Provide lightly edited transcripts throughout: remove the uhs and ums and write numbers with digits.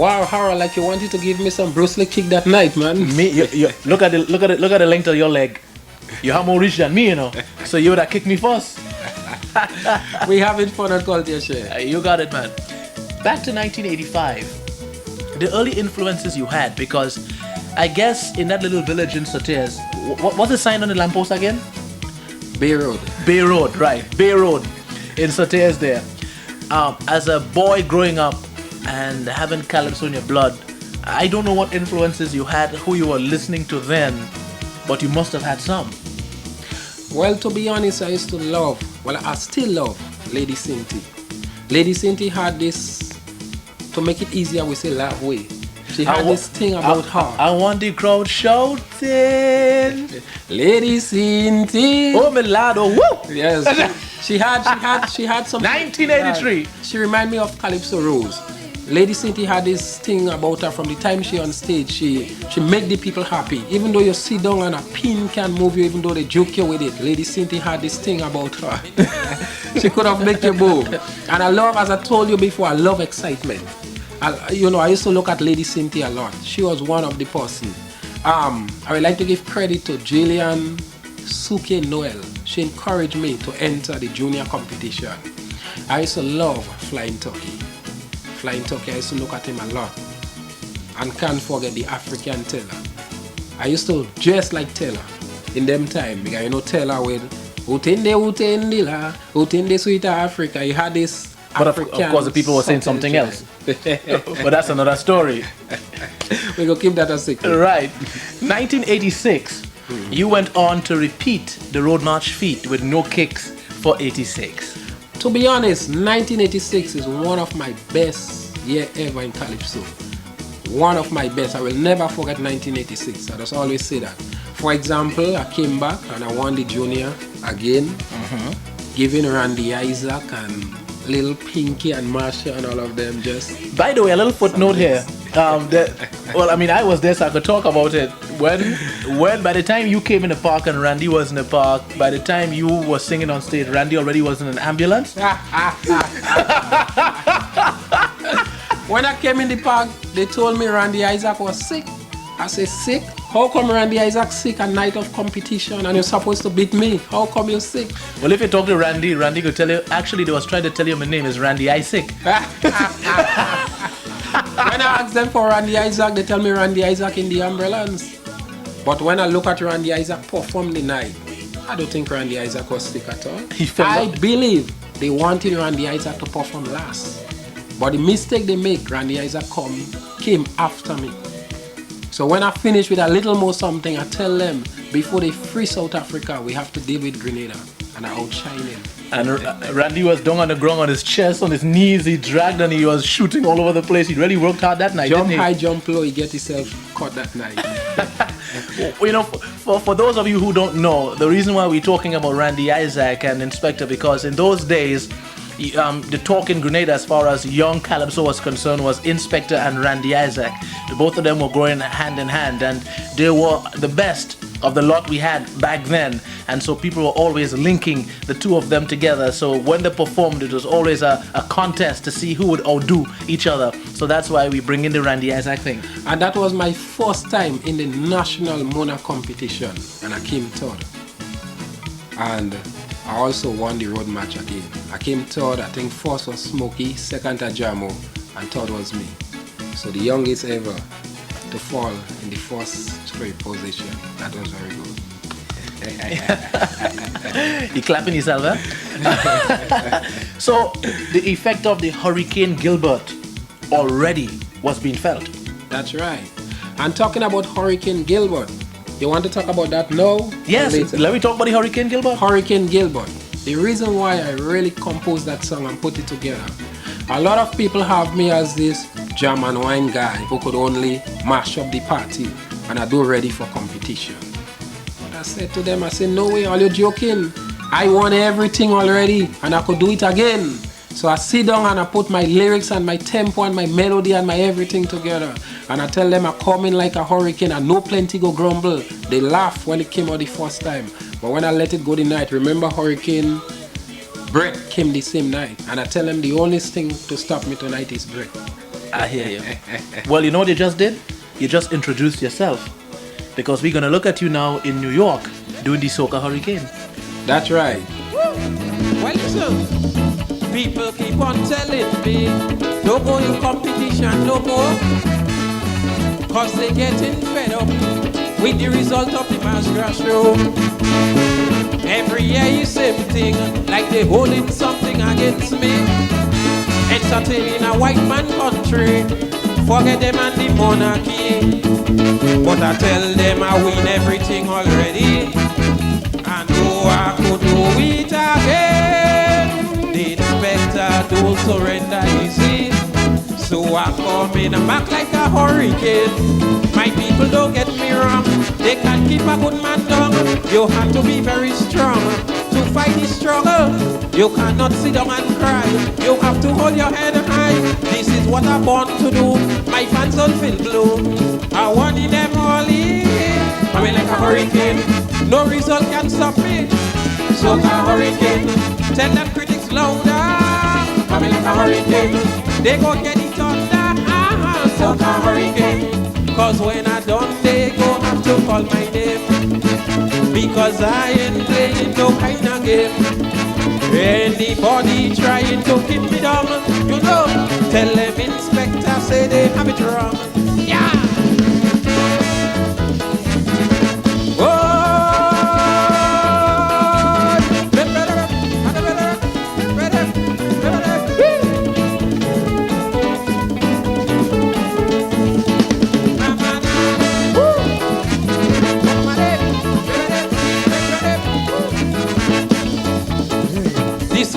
Wow, Harold, like you wanted to give me some Bruce Lee kick that night, man. Look at the length of your leg. You have more reach than me, you know. So you would have kicked me first. We having fun at CultureShare. You got it, man. Back to 1985. The early influences you had, because I guess in that little village in Sauteurs, what's the sign on the lamppost again? Bay Road. Bay Road, right. Bay Road in Sauteurs there. As a boy growing up and having calypso in your blood, I don't know what influences you had, who you were listening to then, but you must have had some. Well, to be honest, I used to love, I still love Lady Cinti. Lady Cinti had this, to make it easier, we say laugh way. She had this thing about her. I want the crowd shouting. Lady Cinti. Oh, my lad, oh, woo! Yes. She had some. 1983. She reminded me of Calypso Rose. Lady Cinti had this thing about her from the time she on stage. She make the people happy. Even though you sit down and a pin can move you, even though they joke you with it. Lady Cinti had this thing about her. She could have make you move. And I love, as I told you before, I love excitement. I used to look at Lady Cinti a lot. She was one of the person. I would like to give credit to Jillian Suke Noel. She encouraged me to enter the junior competition. I used to love Flying Turkey. Flying Turkey, I used to look at him a lot. And can't forget the African Teller. I used to dress like Teller in them time, because you know Teller with Utende Sweet Africa. He had this But of African course the people were saying something else. But that's another story. We go keep that a secret. Right. 1986, you went on to repeat the Road March feat with no kicks for 86. To be honest, 1986 is one of my best year ever in Calypso. One of my best. I will never forget 1986. I just always say that. For example, I came back and I won the junior again, giving Randy Isaac and Little Pinky and Marsha and all of them just... By the way, a little footnote here. I was there so I could talk about it. When by the time you came in the park and Randy was in the park, by the time you were singing on stage, Randy already was in an ambulance. When I came in the park, they told me Randy Isaac was sick. I said, sick? How come Randy Isaac sick at night of competition and you're supposed to beat me? How come you're sick? Well, if you talk to Randy, Randy could tell you, actually they was trying to tell you my name is Randy Isaac. When I ask them for Randy Isaac, they tell me Randy Isaac in the ambulance. But when I look at Randy Isaac perform the night, I don't think Randy Isaac was sick at all. I believe they wanted Randy Isaac to perform last. But the mistake they make, Randy Isaac came after me. So when I finish with a little more something, I tell them, before they free South Africa, we have to deal with Grenada. And I outshine him. And Randy was down on the ground on his chest, on his knees, he dragged and he was shooting all over the place. He really worked hard that night, Jump didn't he? high, jump low, he get himself caught that night. For those of you who don't know, the reason why we're talking about Randy Isaac and Inspector, because in those days, the talk in Grenada as far as young Calypso was concerned was Inspector and Randy Isaac. The both of them were growing hand in hand and they were the best of the lot we had back then, and so people were always linking the two of them together. So when they performed, it was always a contest to see who would outdo each other. So that's why we bring in the Randy Isaac thing. And that was my first time in the national Mona competition, and I came third. And I also won the road match again. I came third. I think first was Smokey, second Ajamo, and third was me. So the youngest ever to fall in the first straight position. That was very good. You clapping yourself, huh? So the effect of the Hurricane Gilbert already was being felt. That's right. And talking about Hurricane Gilbert, you want to talk about that now? Yes, let me talk about the Hurricane Gilbert. Hurricane Gilbert. The reason why I really composed that song and put it together, a lot of people have me as this jam and wine guy who could only mash up the party and I do ready for competition. But I said to them, I said, no way, are you joking? I won everything already and I could do it again. So I sit down and I put my lyrics and my tempo and my melody and my everything together. And I tell them I come in like a hurricane and no plenty go grumble. They laugh when it came out the first time. But when I let it go the night, remember Hurricane Brett came the same night. And I tell them the only thing to stop me tonight is Brett. I hear you. Well, you know what you just did? You just introduced yourself. Because we're going to look at you now in New York doing the Soca Hurricane. That's right. Well, listen, people keep on telling me, don't go in competition no more, cause they getting fed up with the result of the Masquerade show. Every year you same thing, like they holding something against me. Entertaining a white man country, forget them and the monarchy. But I tell them I win everything already, and though I could do it again, the inspector don't surrender easy. So I come in back like a hurricane. My people, don't get me wrong, they can't keep a good man down. You have to be very strong to fight this struggle. You cannot sit down and cry, you have to hold your head high. This is what I'm born to do, my fans don't feel blue. I want in them all in, coming like a hurricane. No result can stop me, so a hurricane. Tell them critics louder, coming like a hurricane. They go get it under, so a hurricane. Cause when I done, they go have to call my name, because I ain't playing no kind of game. Anybody trying to keep me down, you know, tell them inspector say they have it wrong. Yeah.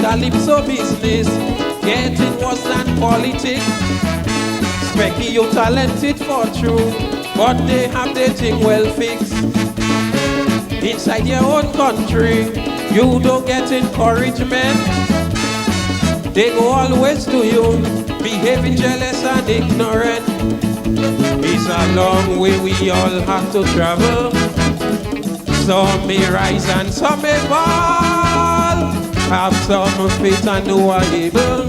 Calypso business getting worse than politics. Specky, you talented for true, but they have their thing well fixed. Inside your own country, you don't get encouragement. They go always to you, behaving jealous and ignorant. It's a long way we all have to travel. Some may rise and some may fall. Have some faith and know I'm able.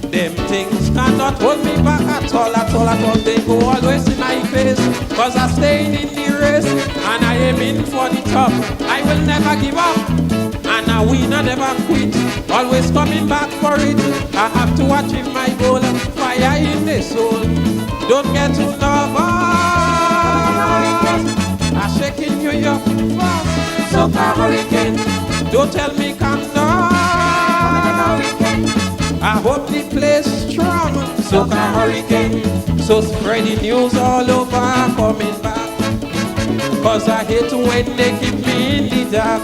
Them things cannot hold me back at all, at all, at all. They go always in my face, cause I stayed in the race, and I am in for the top. I will never give up, and I win and never quit. Always coming back for it. I have to achieve my goal. Fire in the soul. Don't get too nervous. I'm shaking New York. Soca hurricane. Don't tell me calm down. I hope the place strong. Soca hurricane. So spread the news all over, coming back. Cause I hate when they keep me in the dark.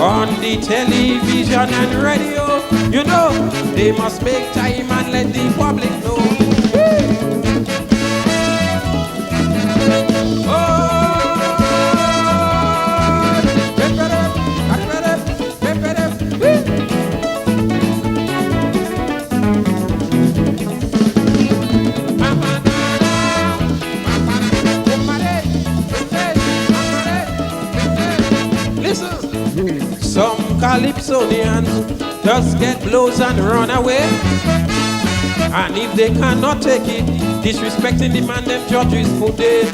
On the television and radio, you know, they must make time and let the public know. Some Calypsonians just get blows and run away. And if they cannot take it, disrespecting the man them judges put it.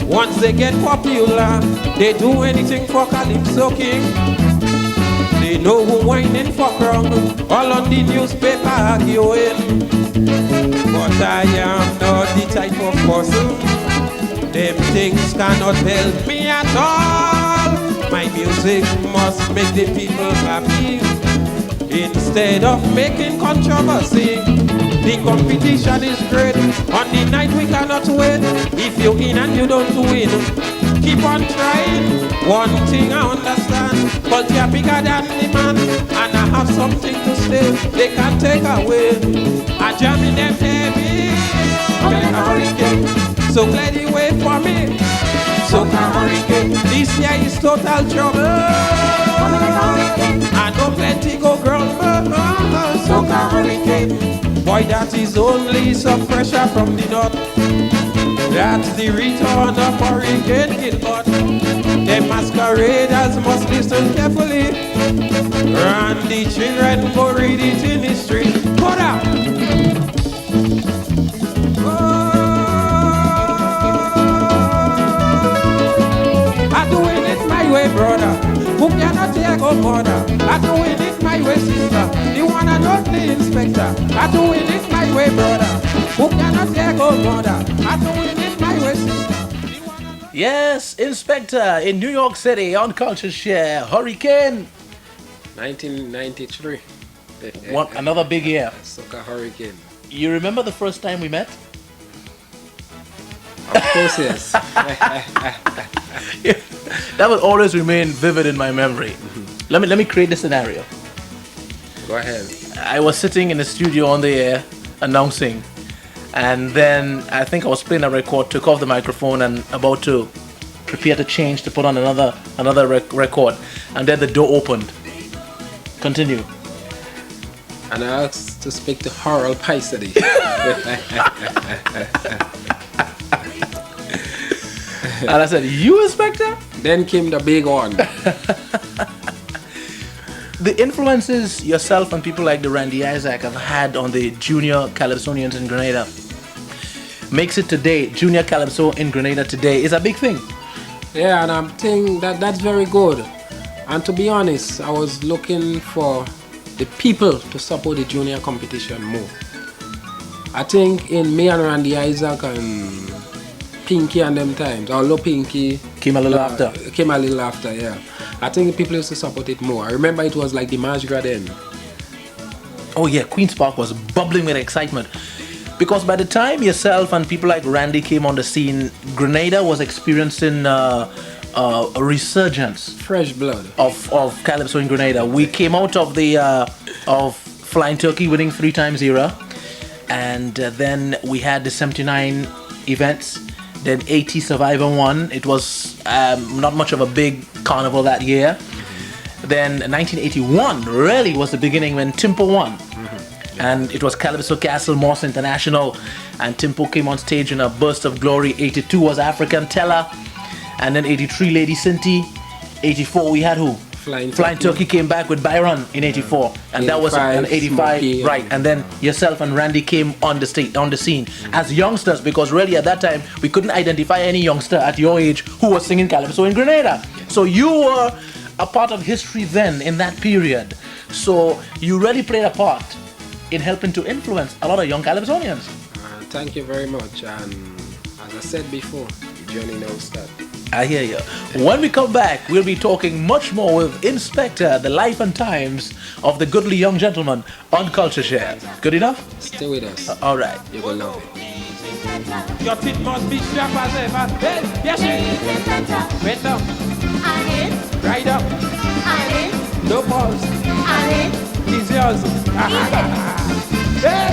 Once they get popular, they do anything for Calypso King. They know who whining for crown, all on the newspaper arguing. But I am not the type of person, them things cannot help me at all. My music must make the people happy instead of making controversy. The competition is great. On the night we cannot wait. If you in and you don't win, keep on trying. One thing I understand, culture bigger than the man, and I have something to say they can't take away. I jam in them heavy, like a hurricane. So clear the way for me. Soca hurricane. This year is total trouble. I know plenty go girl. Soca hurricane. Boy, that is only some pressure from the north. That's the return of Hurricane Gilbert. The masqueraders must listen carefully, and the children go read it in the street. Put up. brother. Who cannot take a mother? I doing it my way, sister. The one and only inspector. I doing it my way, brother. Who cannot take a mother? I doing it my way, sister. Yes, Inspector in New York City on CultureShare. Hurricane. 1993. Another big year. Soca Hurricane. You remember the first time we met? Of course, yes. That will always remain vivid in my memory. Let me create the scenario. Go ahead. I was sitting in the studio on the air announcing, and then I think I was playing a record, took off the microphone and about to prepare to change to put on another record, and then the door opened. Continue. And I asked to speak to Harold PYSADEE. And I said, "You, Inspector?" Then came the big one. The influences yourself and people like the Randy Isaac have had on the junior Calypsonians in Grenada makes it today, junior Calypso in Grenada today is a big thing. Yeah, and I'm thinking that's very good. And to be honest, I was looking for the people to support the junior competition more. I think in me and Randy Isaac and Pinky and them times, although Pinky Came a little after. Yeah. I think people used to support it more. I remember it was like the March Gras then. Oh yeah, Queen's Park was bubbling with excitement. Because by the time yourself and people like Randy came on the scene, Grenada was experiencing a resurgence. Fresh blood. Of Calypso in Grenada. We came out of the of Flying Turkey winning 3 times era, and then we had the 79 events, then 80 Survivor won. It was not much of a big carnival that year. Then 1981 really was the beginning when Timpo won. And it was Calypso Castle Moss International, and Timpo came on stage in a burst of glory. 82 was African Teller, and then 83 Lady Cinti. 84 we had who? Flying Turkey came back with Byron in 84, and that was an 85, Smokey, right? And then yourself and Randy came on the scene as youngsters, because really at that time we couldn't identify any youngster at your age who was singing Calypso in Grenada. So you were a part of history then in that period. So you really played a part in helping to influence a lot of young Calypsonians. Thank you very much. And as I said before, the journey now starts. I hear you. When we come back, we'll be talking much more with Inspector, the life and times of the goodly young gentleman on CultureShare. Good enough? Stay with us. All right. You will love it. Your feet must be sharp as ever. Hey, yes, wait up, right up, no pause. It's yours. Hey.